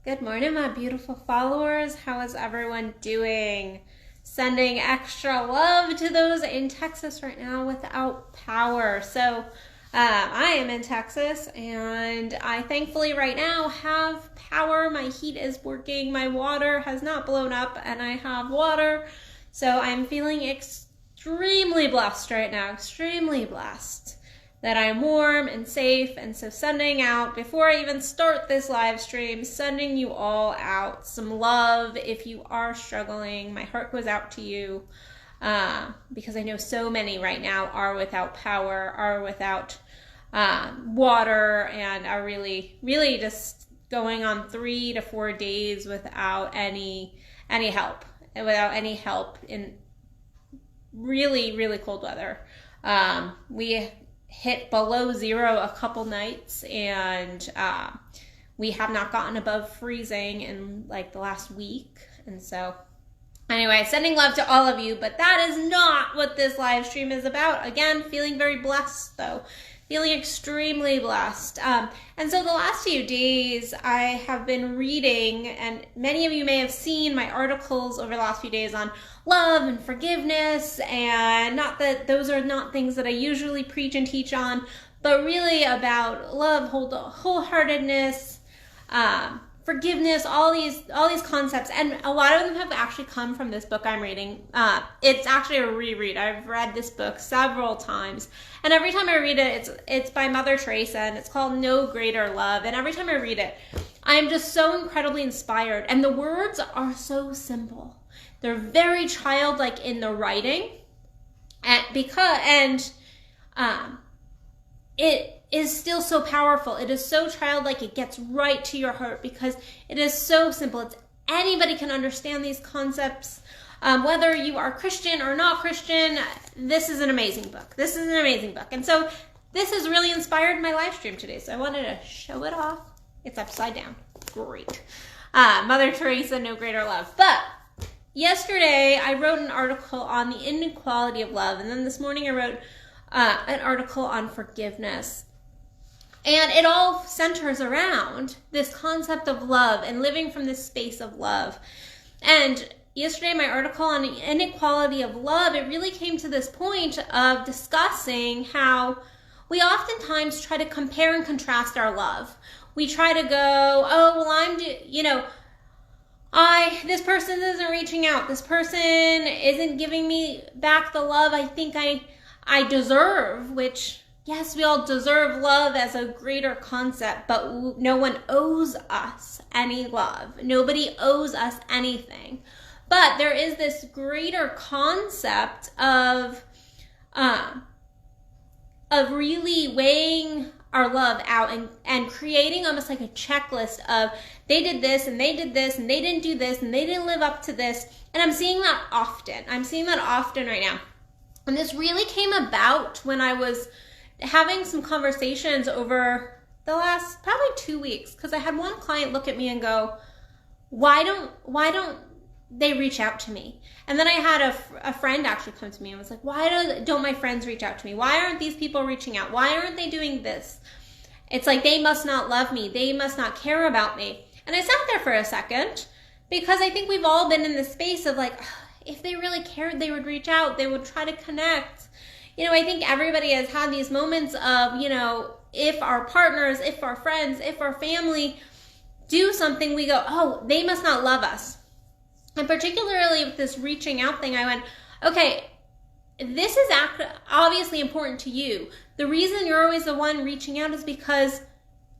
Good morning, my beautiful followers. How is everyone doing? Sending extra love to those in Texas right now without power. So I am in Texas, and I thankfully right now have power. My heat is working. My water has not blown up, and I have water. So I'm feeling extremely blessed right now, extremely blessed that I'm warm and safe. And so sending out, before I even start this live stream, sending you all out some love. If you are struggling, my heart goes out to you because I know so many right now are without power, are without water, and are really just going on 3 to 4 days without any help, in really cold weather. We hit below zero a couple nights, and we have not gotten above freezing in like the last week. And so anyway, sending love to all of you, but that is not what this live stream is about. Again, feeling very blessed though. Feeling extremely blessed. And so the last few days I have been reading, and many of you may have seen my articles over the last few days on love and forgiveness, and not that those are not things that I usually preach and teach on, but really about love, wholeheartedness, forgiveness, all these concepts. And a lot of them have actually come from this book I'm reading. It's actually a reread. I've read this book several times, and every time I read it, it's by Mother Teresa, and it's called No Greater Love. And every time I read it, I'm just so incredibly inspired. And the words are so simple. They're very childlike in the writing, it is still so powerful. It is so childlike. It gets right to your heart because it is so simple. Anybody can understand these concepts. Whether you are Christian or not Christian, this is an amazing book. And so this has really inspired my live stream today. So I wanted to show it off. It's upside down. Great. Mother Teresa, No Greater Love. But yesterday I wrote an article on the inequality of love. And then this morning I wrote an article on forgiveness. And it all centers around this concept of love and living from this space of love. And yesterday, my article on the inequality of love, it really came to this point of discussing how we oftentimes try to compare and contrast our love. We try to go, oh, well, this person isn't reaching out. This person isn't giving me back the love I think I deserve, which, yes, we all deserve love as a greater concept, but no one owes us any love. Nobody owes us anything. But there is this greater concept of really weighing our love out and creating almost like a checklist of they did this and they did this and they didn't do this and they didn't live up to this. And I'm seeing that often right now. And this really came about when I was having some conversations over the last probably 2 weeks, because I had one client look at me and go, why don't they reach out to me? And then I had a friend actually come to me and was like, why don't my friends reach out to me? Why aren't these people reaching out? Why aren't they doing this? It's like they must not love me. They must not care about me. And I sat there for a second, because I think we've all been in this space of like, if they really cared, they would reach out. They would try to connect. I think everybody has had these moments of, if our partners, if our friends, if our family do something, we go, oh, they must not love us. And particularly with this reaching out thing, I went, okay, this is obviously important to you. The reason you're always the one reaching out is because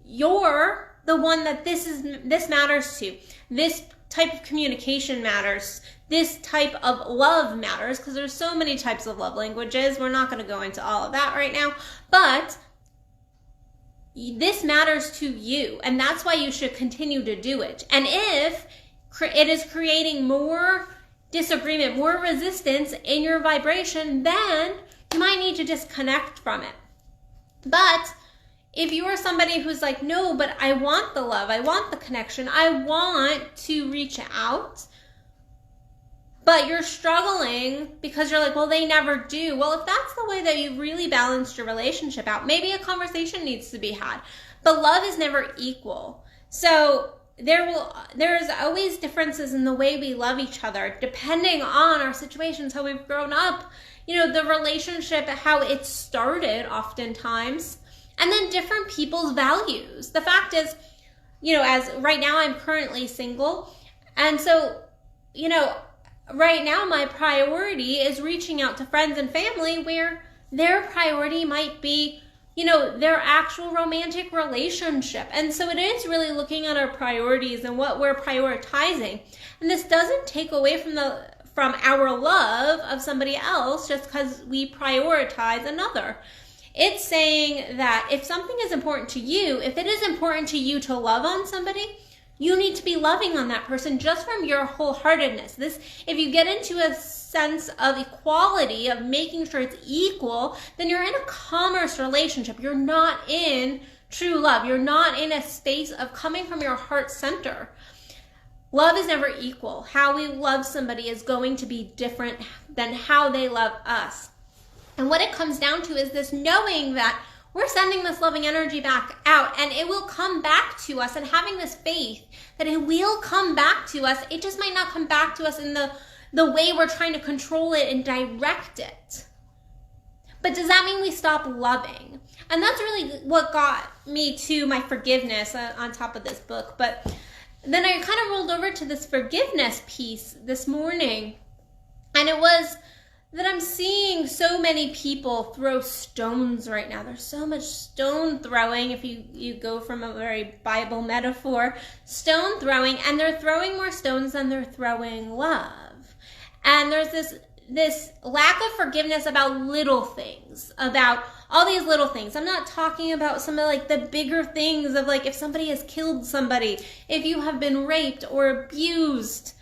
you're the one that this matters to. This type of communication matters. This type of love matters, because there's so many types of love languages. We're not going to go into all of that right now, but this matters to you, and that's why you should continue to do it. And if it is creating more disagreement, more resistance in your vibration, then you might need to disconnect from it. But if you are somebody who's like, no, but I want the love, I want the connection, I want to reach out, but you're struggling because you're like, well, they never do. Well, if that's the way that you've really balanced your relationship out, maybe a conversation needs to be had. But love is never equal. So there's always differences in the way we love each other, depending on our situations, how we've grown up, the relationship, how it started oftentimes, and then different people's values. The fact is, as right now I'm currently single, and so, right now my priority is reaching out to friends and family where their priority might be their actual romantic relationship. And so it is really looking at our priorities and what we're prioritizing. And this doesn't take away from our love of somebody else just because we prioritize another. It's saying that if something is important to you, if it is important to you to love on somebody, you need to be loving on that person just from your wholeheartedness. If you get into a sense of equality, of making sure it's equal, then you're in a commerce relationship. You're not in true love. You're not in a space of coming from your heart center. Love is never equal. How we love somebody is going to be different than how they love us. And what it comes down to is this knowing that we're sending this loving energy back out and it will come back to us, and having this faith that it will come back to us. It just might not come back to us in the way we're trying to control it and direct it. But does that mean we stop loving? And that's really what got me to my forgiveness on top of this book. But then I kind of rolled over to this forgiveness piece this morning. And it was that I'm seeing so many people throw stones right now. There's so much stone throwing, if you go from a very Bible metaphor, stone throwing, and they're throwing more stones than they're throwing love. And there's this lack of forgiveness about little things, about all these little things. I'm not talking about some of like the bigger things of like if somebody has killed somebody, if you have been raped or abused,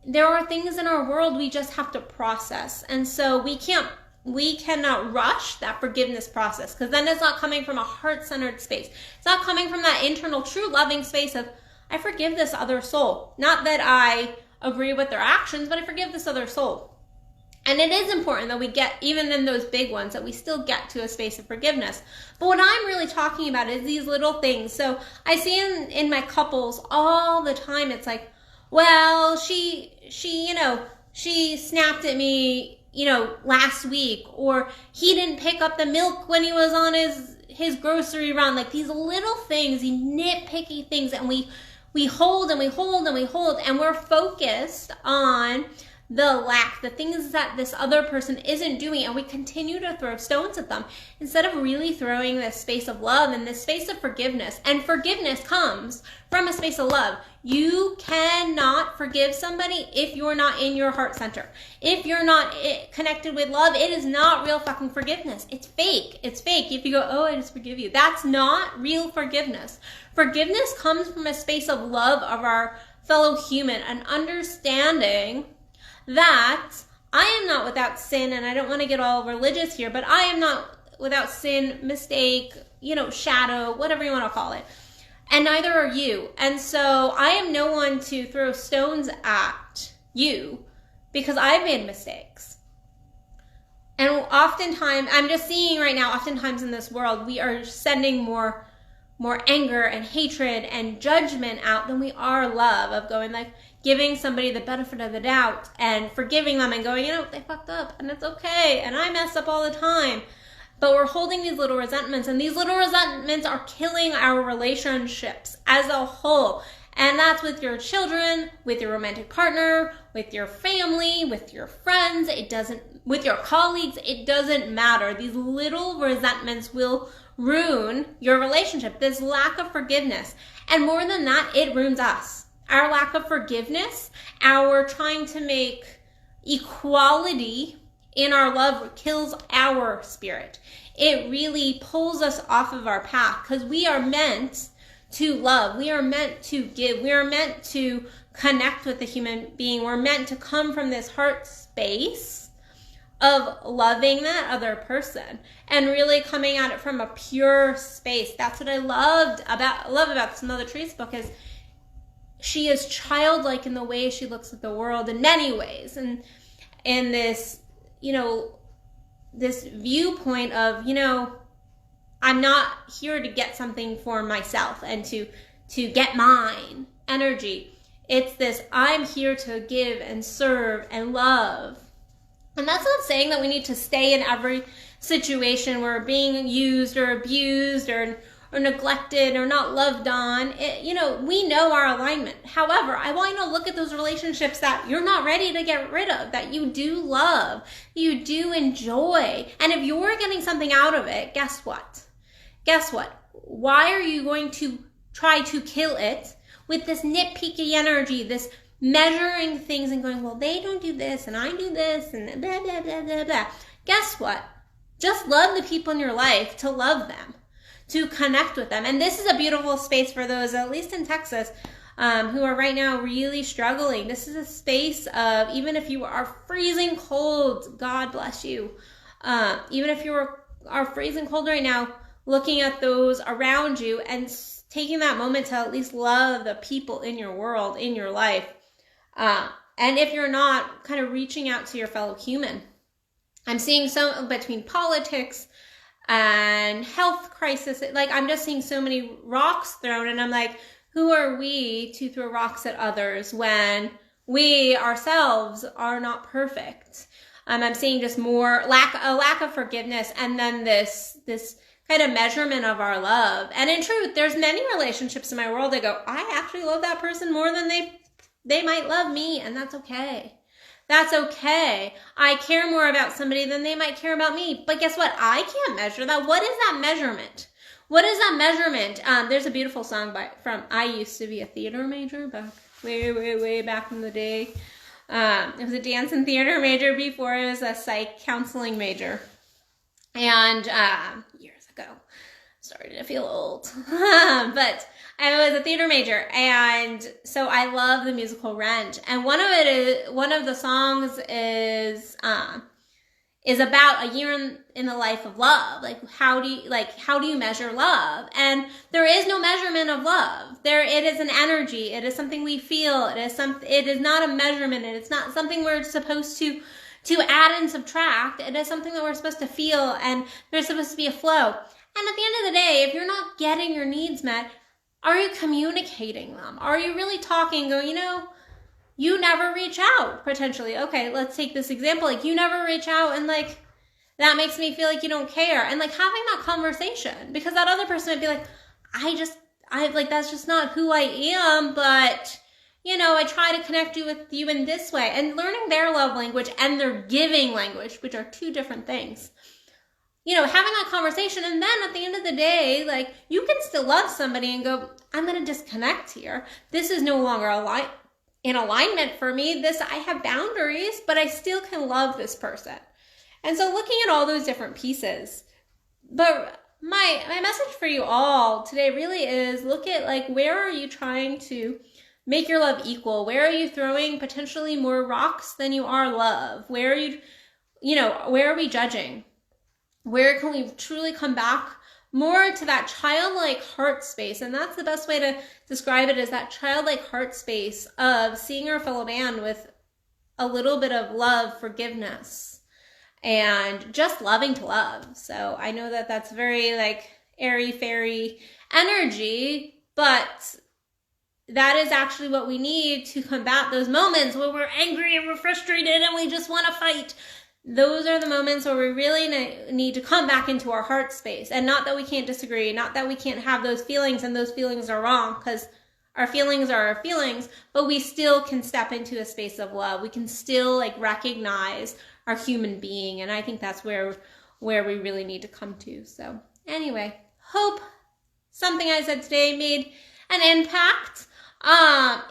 there are things in our world we just have to process. And so we cannot rush that forgiveness process, because then it's not coming from a heart-centered space. It's not coming from that internal true loving space of, I forgive this other soul. Not that I agree with their actions, but I forgive this other soul. And it is important that we get, even in those big ones, that we still get to a space of forgiveness. But what I'm really talking about is these little things. So I see in my couples all the time, it's like, well, she snapped at me, last week, or he didn't pick up the milk when he was on his grocery run. Like these little things, these nitpicky things, and we hold and we hold and we hold, and we're focused on the things that this other person isn't doing, and we continue to throw stones at them instead of really throwing this space of love and this space of forgiveness. And forgiveness comes from a space of love. You cannot forgive somebody if you're not in your heart center. If you're not connected with love, it is not real fucking forgiveness. It's fake. It's fake. If you go, oh, I just forgive you, that's not real forgiveness. Forgiveness comes from a space of love of our fellow human, and understanding that I am not without sin, and I don't want to get all religious here, but I am not without sin, mistake, shadow, whatever you want to call it. And neither are you. And so I am no one to throw stones at you because I've made mistakes. And oftentimes, I'm just seeing right now, oftentimes in this world, we are sending more anger and hatred and judgment out than we are love, of going like, giving somebody the benefit of the doubt and forgiving them and going, they fucked up and it's okay and I mess up all the time. But we're holding these little resentments, and these little resentments are killing our relationships as a whole. And that's with your children, with your romantic partner, with your family, with your friends, with your colleagues, it doesn't matter. These little resentments will ruin your relationship. This lack of forgiveness. And more than that, it ruins us. Our lack of forgiveness, our trying to make equality in our love kills our spirit. It really pulls us off of our path, because we are meant to love. We are meant to give. We are meant to connect with the human being. We're meant to come from this heart space of loving that other person and really coming at it from a pure space. That's what I love about this Mother Teresa book, is she is childlike in the way she looks at the world in many ways. And in this, this viewpoint of, I'm not here to get something for myself and to to get mine energy. It's this, I'm here to give and serve and love. And that's not saying that we need to stay in every situation where we're being used or abused or neglected or not loved on. We know our alignment. However, I want you to look at those relationships that you're not ready to get rid of, that you do love, you do enjoy. And if you're getting something out of it, guess what? Why are you going to try to kill it with this nitpicky energy, this measuring things and going, well, they don't do this and I do this and blah, blah, blah, blah, blah. Guess what? Just love the people in your life to love them, to connect with them. And this is a beautiful space for those, at least in Texas, who are right now really struggling. This is a space of, even if you are freezing cold, God bless you. Even if you are freezing cold right now, looking at those around you and taking that moment to at least love the people in your world, in your life. And if you're not, kind of reaching out to your fellow human. I'm seeing some between politics and health crisis. Like, I'm just seeing so many rocks thrown, and I'm like, who are we to throw rocks at others when we ourselves are not perfect? I'm seeing just more a lack of forgiveness, and then this kind of measurement of our love. And in truth, there's many relationships in my world that go, I actually love that person more than they might love me, and that's okay. That's okay. I care more about somebody than they might care about me. But guess what? I can't measure that. What is that measurement? What is that measurement? There's a beautiful song I used to be a theater major back way back in the day. It was a dance and theater major before it was a psych counseling major. And years ago, started to feel old. But I was a theater major, and so I love the musical Rent. And one of the songs is about a year in the life of love. Like, how do you measure love? And there is no measurement of love. It is an energy. It is something we feel. It is not a measurement. It is not something we're supposed to add and subtract. It is something that we're supposed to feel, and there's supposed to be a flow. And at the end of the day, if you're not getting your needs met, are you communicating them? Are you really talking, going, you never reach out, potentially. Okay, let's take this example. Like, you never reach out, and like, that makes me feel like you don't care. And like, having that conversation, because that other person might be like, that's just not who I am, but I try to connect with you in this way. And learning their love language and their giving language, which are two different things. Having that conversation, and then at the end of the day, like, you can still love somebody and go, I'm going to disconnect here. This is no longer in alignment for me. I have boundaries, but I still can love this person. And so looking at all those different pieces, but my message for you all today really is, look at, like, where are you trying to make your love equal? Where are you throwing potentially more rocks than you are love? Where are where are we judging? Where can we truly come back more to that childlike heart space? And that's the best way to describe it, is that childlike heart space of seeing our fellow man with a little bit of love, forgiveness, and just loving to love. So I know that that's very like airy-fairy energy, but that is actually what we need to combat those moments where we're angry and we're frustrated and we just want to fight. Those are the moments where we really need to come back into our heart space. And not that we can't disagree, not that we can't have those feelings and those feelings are wrong, because our feelings are our feelings, but we still can step into a space of love. We can still like recognize our human being. And I think that's where we really need to come to. So anyway, hope something I said today made an impact.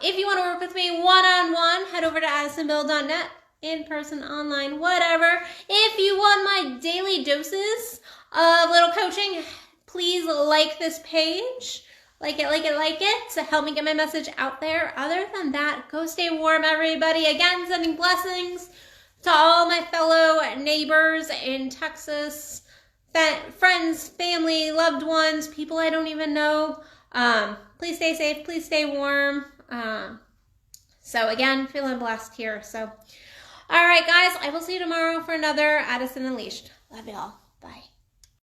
If you want to work with me one-on-one, head over to addisonbell.net. In person, online, whatever. If you want my daily doses of little coaching, please like this page. Like it to help me get my message out there. Other than that, go stay warm, everybody. Again, sending blessings to all my fellow neighbors in Texas, friends, family, loved ones, people I don't even know. Please stay safe. Please stay warm. So again, feeling blessed here. So. All right, guys, I will see you tomorrow for another Addison Unleashed. Love y'all. Bye.